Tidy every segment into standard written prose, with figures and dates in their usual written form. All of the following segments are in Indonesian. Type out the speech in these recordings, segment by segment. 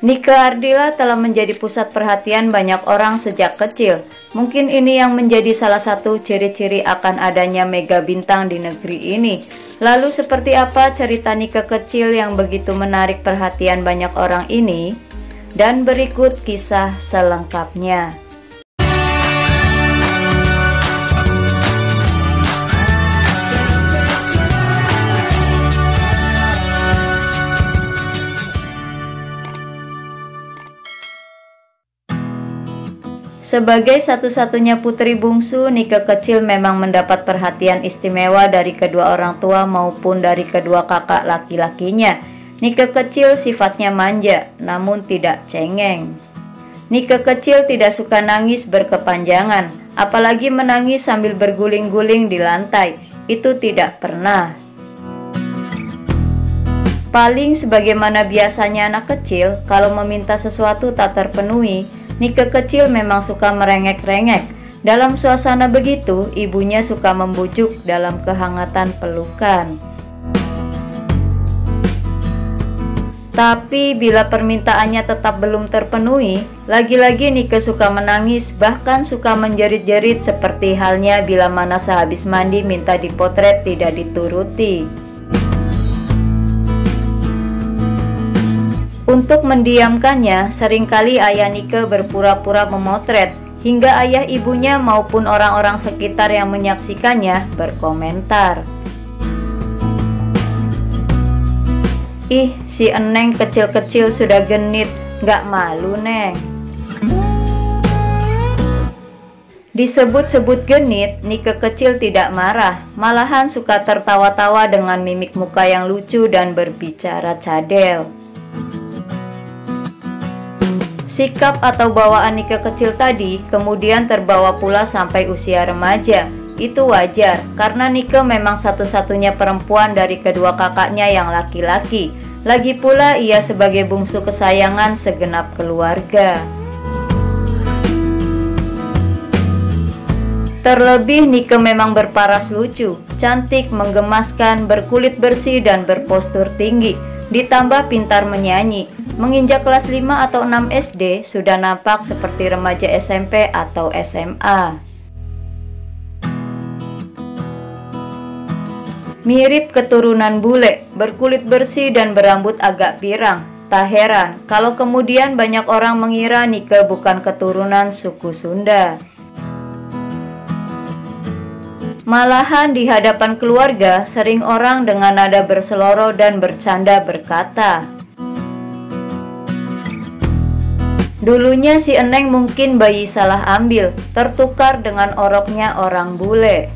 Nike Ardila telah menjadi pusat perhatian banyak orang sejak kecil. Mungkin ini yang menjadi salah satu ciri-ciri akan adanya mega bintang di negeri ini. Lalu seperti apa cerita Nike kecil yang begitu menarik perhatian banyak orang ini? Dan berikut kisah selengkapnya. Sebagai satu-satunya putri bungsu, Nike kecil memang mendapat perhatian istimewa dari kedua orang tua maupun dari kedua kakak laki-lakinya. Nike kecil sifatnya manja, namun tidak cengeng. Nike kecil tidak suka nangis berkepanjangan, apalagi menangis sambil berguling-guling di lantai. Itu tidak pernah. Paling sebagaimana biasanya anak kecil, kalau meminta sesuatu tak terpenuhi, Nike kecil memang suka merengek-rengek. Dalam suasana begitu, ibunya suka membujuk dalam kehangatan pelukan. Tapi bila permintaannya tetap belum terpenuhi, lagi-lagi Nike suka menangis, bahkan suka menjerit-jerit seperti halnya bila mana sehabis mandi minta dipotret tidak dituruti. Untuk mendiamkannya, seringkali ayah Nike berpura-pura memotret, hingga ayah ibunya maupun orang-orang sekitar yang menyaksikannya berkomentar. Ih, si Eneng kecil-kecil sudah genit, gak malu Neng. Disebut-sebut genit, Nike kecil tidak marah, malahan suka tertawa-tawa dengan mimik muka yang lucu dan berbicara cadel. Sikap atau bawaan Nike kecil tadi kemudian terbawa pula sampai usia remaja. Itu wajar, karena Nike memang satu-satunya perempuan dari kedua kakaknya yang laki-laki. Lagi pula ia sebagai bungsu kesayangan segenap keluarga. Terlebih Nike memang berparas lucu, cantik, menggemaskan, berkulit bersih dan berpostur tinggi. Ditambah pintar menyanyi. Menginjak kelas 5 atau 6 SD sudah nampak seperti remaja SMP atau SMA. Mirip keturunan bule, berkulit bersih dan berambut agak pirang. Tak heran kalau kemudian banyak orang mengira Nike bukan keturunan suku Sunda. Malahan di hadapan keluarga sering orang dengan nada berseloroh dan bercanda berkata, dulunya si Eneng mungkin bayi salah ambil, tertukar dengan oroknya orang bule.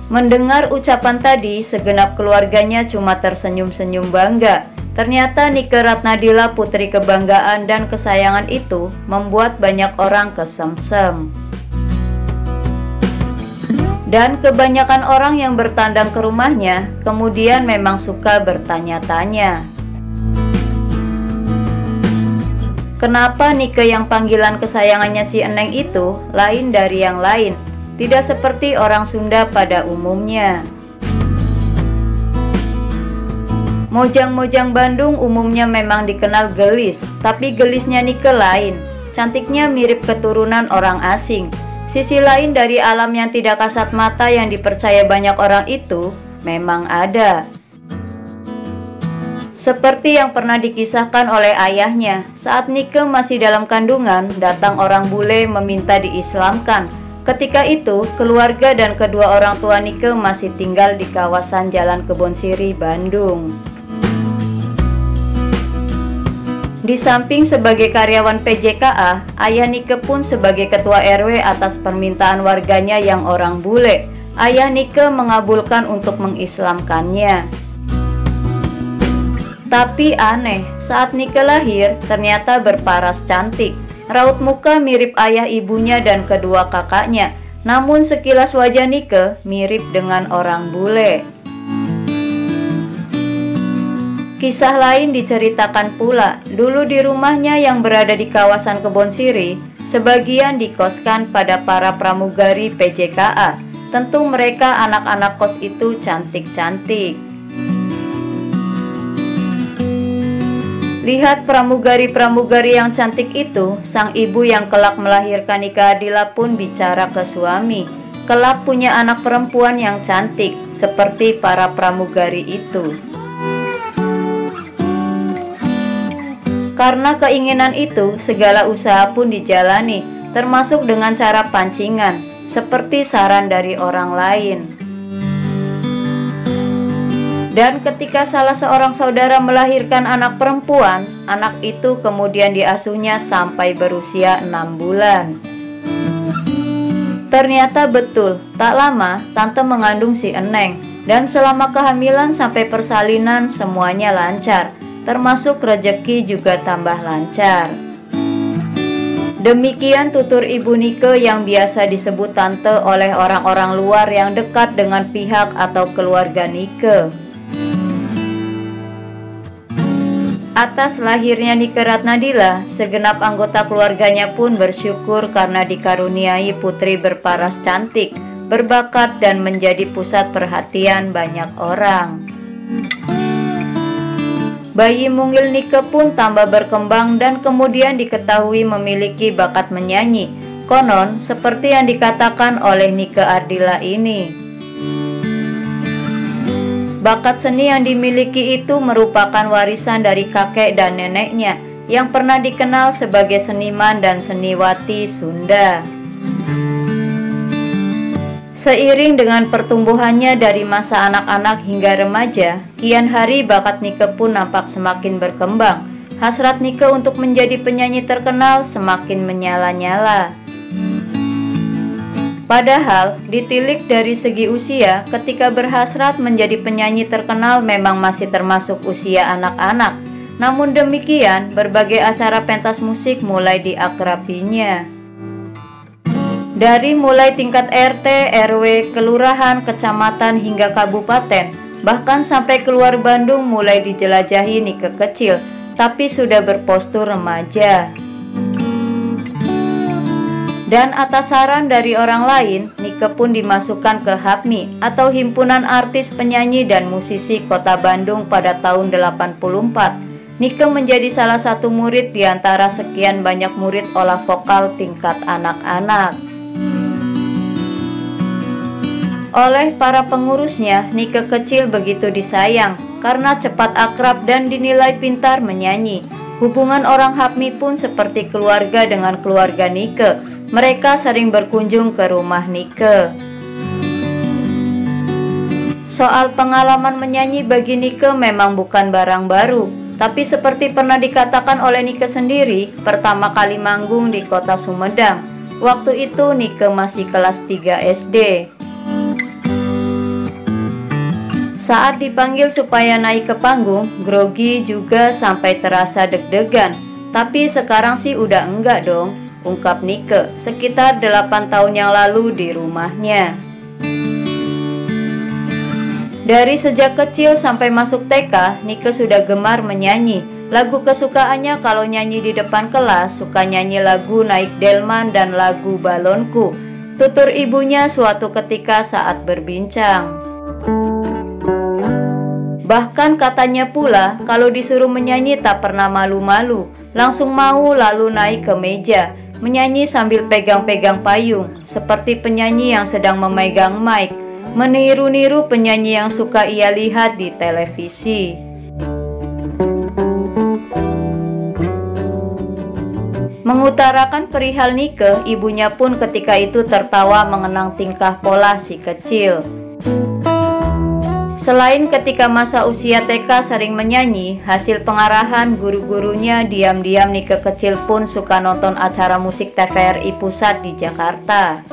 Mendengar ucapan tadi, segenap keluarganya cuma tersenyum-senyum bangga. Ternyata Nike Ratnadila, putri kebanggaan dan kesayangan itu, membuat banyak orang kesemsem. Dan kebanyakan orang yang bertandang ke rumahnya, kemudian memang suka bertanya-tanya, kenapa Nike yang panggilan kesayangannya si Eneng itu lain dari yang lain, tidak seperti orang Sunda pada umumnya. Mojang-mojang Bandung umumnya memang dikenal gelis, tapi gelisnya Nike lain. Cantiknya mirip keturunan orang asing. Sisi lain dari alam yang tidak kasat mata yang dipercaya banyak orang itu memang ada. Seperti yang pernah dikisahkan oleh ayahnya, saat Nike masih dalam kandungan, datang orang bule meminta diislamkan. Ketika itu, keluarga dan kedua orang tua Nike masih tinggal di kawasan Jalan Kebonsiri, Bandung. Di samping sebagai karyawan PJKA, ayah Nike pun sebagai ketua RW atas permintaan warganya yang orang bule. Ayah Nike mengabulkan untuk mengislamkannya. Tapi aneh, saat Nike lahir ternyata berparas cantik. Raut muka mirip ayah ibunya dan kedua kakaknya. Namun sekilas wajah Nike mirip dengan orang bule. Kisah lain diceritakan pula, dulu di rumahnya yang berada di kawasan Kebonsiri, sebagian dikoskan pada para pramugari PJKA. Tentu mereka anak-anak kos itu cantik-cantik. Lihat pramugari-pramugari yang cantik itu, sang ibu yang kelak melahirkan Nike Ardila pun bicara ke suami, kelak punya anak perempuan yang cantik, seperti para pramugari itu. Karena keinginan itu, segala usaha pun dijalani, termasuk dengan cara pancingan, seperti saran dari orang lain. Dan ketika salah seorang saudara melahirkan anak perempuan, anak itu kemudian diasuhnya sampai berusia 6 bulan. Ternyata betul, tak lama tante mengandung si Eneng, dan selama kehamilan sampai persalinan semuanya lancar, termasuk rejeki juga tambah lancar. Demikian tutur ibu Nike yang biasa disebut tante oleh orang-orang luar yang dekat dengan pihak atau keluarga Nike. Atas lahirnya Nike Ratnadila, segenap anggota keluarganya pun bersyukur karena dikaruniai putri berparas cantik, berbakat dan menjadi pusat perhatian banyak orang. Bayi mungil Nike pun tambah berkembang dan kemudian diketahui memiliki bakat menyanyi, konon seperti yang dikatakan oleh Nike Ardila ini. Bakat seni yang dimiliki itu merupakan warisan dari kakek dan neneknya yang pernah dikenal sebagai seniman dan seniwati Sunda. Seiring dengan pertumbuhannya dari masa anak-anak hingga remaja, kian hari bakat Nike pun nampak semakin berkembang. Hasrat Nike untuk menjadi penyanyi terkenal semakin menyala-nyala. Padahal, ditilik dari segi usia, ketika berhasrat menjadi penyanyi terkenal memang masih termasuk usia anak-anak. Namun demikian, berbagai acara pentas musik mulai diakrabinya. Dari mulai tingkat RT, RW, kelurahan, kecamatan hingga kabupaten, bahkan sampai keluar Bandung mulai dijelajahi Nike kecil, tapi sudah berpostur remaja. Dan atas saran dari orang lain, Nike pun dimasukkan ke HAPMI atau Himpunan Artis Penyanyi dan Musisi Kota Bandung pada tahun 84. Nike menjadi salah satu murid di antara sekian banyak murid olah vokal tingkat anak-anak. Oleh para pengurusnya, Nike kecil begitu disayang karena cepat akrab dan dinilai pintar menyanyi. Hubungan orang HAPMI pun seperti keluarga dengan keluarga Nike. Mereka sering berkunjung ke rumah Nike. Soal pengalaman menyanyi bagi Nike memang bukan barang baru, tapi seperti pernah dikatakan oleh Nike sendiri, pertama kali manggung di kota Sumedang. Waktu itu Nike masih kelas 3 SD. Saat dipanggil supaya naik ke panggung, grogi juga sampai terasa deg-degan. Tapi sekarang sih udah enggak dong, ungkap Nike sekitar 8 tahun yang lalu di rumahnya. Dari sejak kecil sampai masuk TK, Nike sudah gemar menyanyi. Lagu kesukaannya kalau nyanyi di depan kelas, suka nyanyi lagu Naik Delman dan lagu Balonku. Tutur ibunya suatu ketika saat berbincang. Bahkan katanya pula, kalau disuruh menyanyi tak pernah malu-malu, langsung mau lalu naik ke meja, menyanyi sambil pegang-pegang payung, seperti penyanyi yang sedang memegang mic, meniru-niru penyanyi yang suka ia lihat di televisi. Mengutarakan perihal Nike, ibunya pun ketika itu tertawa mengenang tingkah pola si kecil. Selain ketika masa usia TK sering menyanyi, hasil pengarahan guru-gurunya, diam-diam Nike kecil pun suka nonton acara musik TVRI Pusat di Jakarta.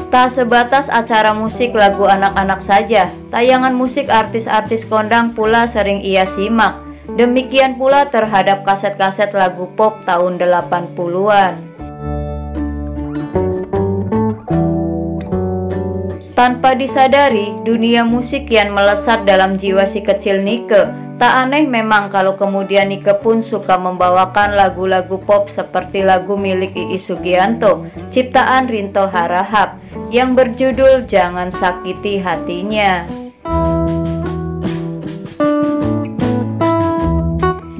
Tak sebatas acara musik lagu anak-anak saja, tayangan musik artis-artis kondang pula sering ia simak. Demikian pula terhadap kaset-kaset lagu pop tahun 80-an. Tanpa disadari, dunia musik kian melesat dalam jiwa si kecil Nike. Tak aneh memang kalau kemudian Nike pun suka membawakan lagu-lagu pop seperti lagu milik Iis Sugianto, ciptaan Rinto Harahap, yang berjudul Jangan Sakiti Hatinya.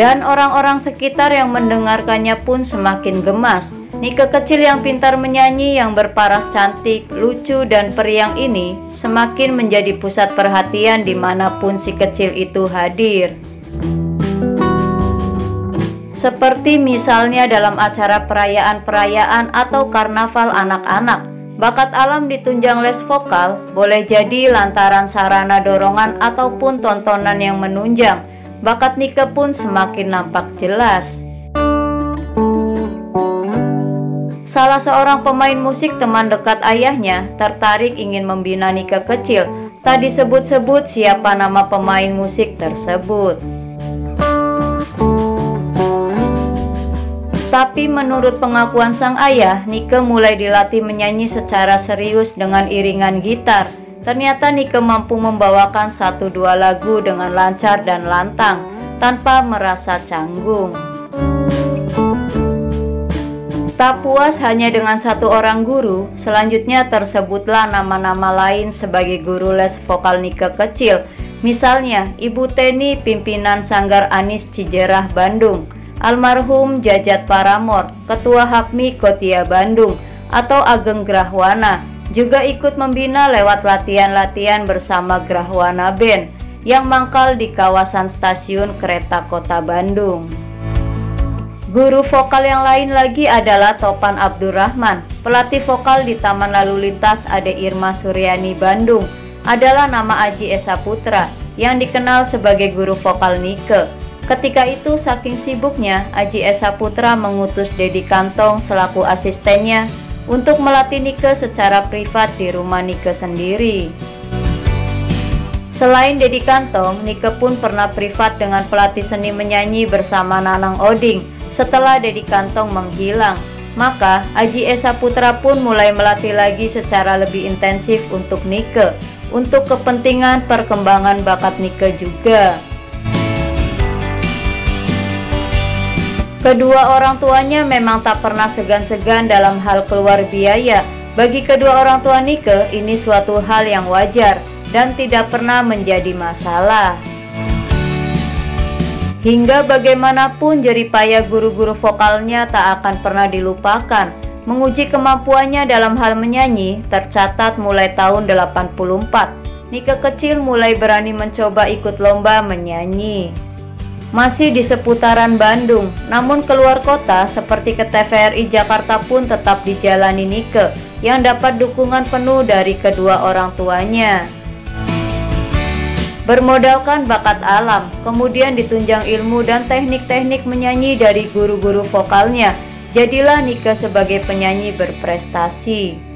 Dan orang-orang sekitar yang mendengarkannya pun semakin gemas. Nike kecil yang pintar menyanyi, yang berparas cantik, lucu, dan periang ini semakin menjadi pusat perhatian dimanapun si kecil itu hadir. Seperti misalnya dalam acara perayaan-perayaan atau karnaval anak-anak, bakat Alam ditunjang les vokal boleh jadi lantaran sarana dorongan ataupun tontonan yang menunjang. Bakat Nike pun semakin nampak jelas. Salah seorang pemain musik teman dekat ayahnya tertarik ingin membina Nike kecil. Tak disebut-sebut siapa nama pemain musik tersebut. Tapi menurut pengakuan sang ayah, Nike mulai dilatih menyanyi secara serius dengan iringan gitar. Ternyata Nike mampu membawakan 1-2 lagu dengan lancar dan lantang, tanpa merasa canggung. Tak puas hanya dengan 1 orang guru, selanjutnya tersebutlah nama-nama lain sebagai guru les vokal Nike kecil. Misalnya, Ibu Teni, pimpinan Sanggar Anis Cijerah Bandung, almarhum Jajat Paramor, Ketua Hapmi Kotia Bandung, atau Ageng Grahwana, juga ikut membina lewat latihan-latihan bersama Grahwana Band yang mangkal di kawasan stasiun kereta kota Bandung. Guru vokal yang lain lagi adalah Topan Abdurrahman, pelatih vokal di Taman Lalu Lintas Ade Irma Suryani Bandung, adalah nama Aji Esa Putra yang dikenal sebagai guru vokal Nike. Ketika itu saking sibuknya, Aji Esa Putra mengutus Dedi Kantong selaku asistennya untuk melatih Nike secara privat di rumah Nike sendiri. Selain Dedi Kantong, Nike pun pernah privat dengan pelatih seni menyanyi bersama Nanang Oding. Setelah Dedi Kantong menghilang, maka Aji Esa Putra pun mulai melatih lagi secara lebih intensif untuk Nike, untuk kepentingan perkembangan bakat Nike juga. Kedua orang tuanya memang tak pernah segan-segan dalam hal keluar biaya. Bagi kedua orang tua Nike, ini suatu hal yang wajar dan tidak pernah menjadi masalah. Hingga bagaimanapun jeripaya guru-guru vokalnya tak akan pernah dilupakan. Menguji kemampuannya dalam hal menyanyi tercatat mulai tahun 84. Nike kecil mulai berani mencoba ikut lomba menyanyi. Masih di seputaran Bandung, namun keluar kota seperti ke TVRI Jakarta pun tetap dijalani Nike yang dapat dukungan penuh dari kedua orang tuanya. Bermodalkan bakat alam, kemudian ditunjang ilmu dan teknik-teknik menyanyi dari guru-guru vokalnya, jadilah Nike sebagai penyanyi berprestasi.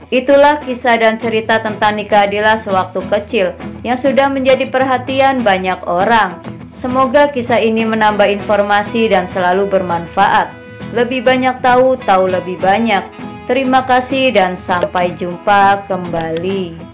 Itulah kisah dan cerita tentang Nike Ardila sewaktu kecil yang sudah menjadi perhatian banyak orang. Semoga kisah ini menambah informasi dan selalu bermanfaat. Lebih banyak tahu lebih banyak. Terima kasih dan sampai jumpa kembali.